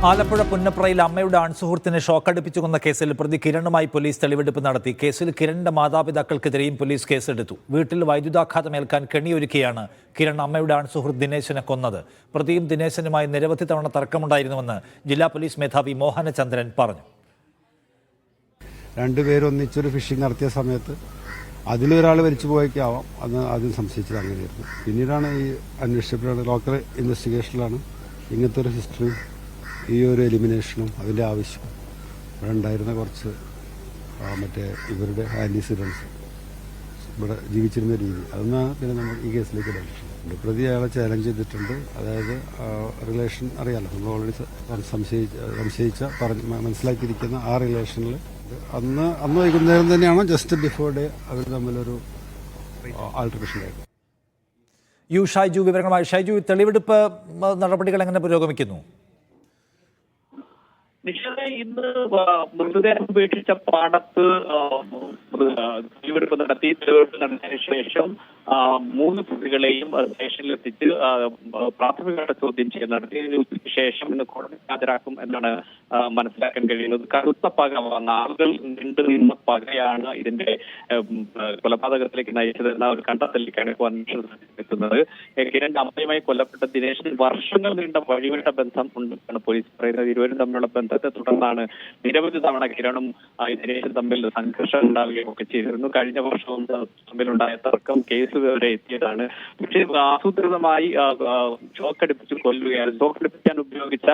ആലപ്പുഴ പുന്നപ്രയിൽ അമ്മയുടെ ആൺസുഹൃത്തിനെ ഷോക്കടിപ്പിച്ചു കൊന്ന കേസിൽ പ്രതി കിരണുമായി പോലീസ് തെളിവെടുപ്പ് നടത്തി. കേസിൽ കിരണിന്റെ മാതാപിതാക്കൾക്കെതിരെയും പോലീസ് കേസെടുത്തു. വീട്ടിൽ വൈദ്യുതാഘാതമേൽക്കാൻ കെണിയൊരുക്കിയാണ് കിരൺ അമ്മയുടെ ആൺസുഹൃത്ത് ദിനേശനെ കൊന്നത്. പ്രതിയും ദിനേശനുമായി നിരവധി തവണ തർക്കമുണ്ടായിരുന്നുവെന്ന് ജില്ലാ പോലീസ് മേധാവി മോഹനചന്ദ്രൻ പറഞ്ഞു. രണ്ടുപേരും ഒന്നിച്ചൊരു ഫിഷിംഗ് നടത്തിയ സമയത്ത് അതിലൊരാൾ മരിച്ചു പോയേക്കാവാം. അന്ന് ആദ്യം സംശയിച്ചത് അങ്ങനെയായിരുന്നു. പിന്നീടാണ് ഈ അന്വേഷിച്ചപ്പോഴാണ് ലോക്കൽ ഇൻവെസ്റ്റിഗേഷനിലാണ് ഇങ്ങനത്തെ ഒരു ഹിസ്റ്ററിയും ഈ ഒരു എലിമിനേഷനും അതിൻ്റെ ആവശ്യം ഇവിടെ ഉണ്ടായിരുന്ന കുറച്ച് മറ്റേ ഇവരുടെ ആൻറ്റിസിഡൻസ് ഇവിടെ ജീവിച്ചിരുന്ന രീതി അതൊന്നാണ് പിന്നെ നമ്മൾ ഈ കേസിലേക്ക് ഇടപെട്ടിട്ടുണ്ട്. പ്രതി അയാളെ ചാലഞ്ച് ചെയ്തിട്ടുണ്ട്. അതായത് റിലേഷൻ അറിയാലോ, നമ്മൾ ഓൾറെഡി മനസ്സിലാക്കിയിരിക്കുന്ന ആ റിലേഷനിൽ അന്ന് വൈകുന്നേരം തന്നെയാണ് ജസ്റ്റ് ബിഫോർ ഡേ അവർ തമ്മിലൊരു ആൾട്ടറേഷൻ ആയിരുന്നു. ഷൈജു വിവരങ്ങളുമായി. ഷൈജു, തെളിവെടുപ്പ് നടപടികൾ എങ്ങനെ പുരോഗമിക്കുന്നു? നിഷാദെ, ഇന്ന് മൃതദേഹം ഉപേക്ഷിച്ച പാടത്ത് തെളിവെടുപ്പ് നടത്തിയതിനു ശേഷം 3 പ്രതികളെയും സ്റ്റേഷനിലെത്തിച്ച് പ്രാഥമികമായിട്ട് ചോദ്യം ചെയ്യൽ നടത്തി. ഉച്ചയ്ക്ക് ശേഷം ഇന്ന് കോടതി ഹാജരാക്കും എന്നാണ് മനസ്സിലാക്കാൻ കഴിയുന്നത്. കറുത്ത പക, നാളുകൾ നീണ്ടു നിന്ന പകയാണ് ഇതിന്റെ കൊലപാതകത്തിലേക്ക് നയിച്ചതെന്ന ഒരു കണ്ടെത്തലിലേക്കാണ് ഇപ്പോൾ അന്വേഷണം എത്തുന്നത്. കിരൺ അമ്മയുമായി കൊല്ലപ്പെട്ട ദിനേശിന് വർഷങ്ങൾ നീണ്ട വഴിവിട്ട ബന്ധം ഉണ്ടെന്നാണ് പോലീസ് പറയുന്നത്. ഇരുവരും തമ്മിലുള്ള ബന്ധത്തെ തുടർന്നാണ് നിരവധി തവണ കിരണും ദിനേശും തമ്മിൽ സംഘർഷം ഉണ്ടാവുകയും ഒക്കെ ചെയ്തിരുന്നു. കഴിഞ്ഞ വർഷവും തമ്മിലുണ്ടായ തർക്കം കേസ് വരെ എത്തിയതാണ്. പക്ഷേ ആസൂത്രിതമായി ഷോക്കടിപ്പിച്ച് കൊല്ലുകയാണ്. ഷോക്കടിപ്പിക്കാൻ ഉപയോഗിച്ച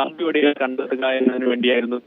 കമ്പിവടികൾ കണ്ടെത്തുക എന്നതിന് വേണ്ടിയായിരുന്നു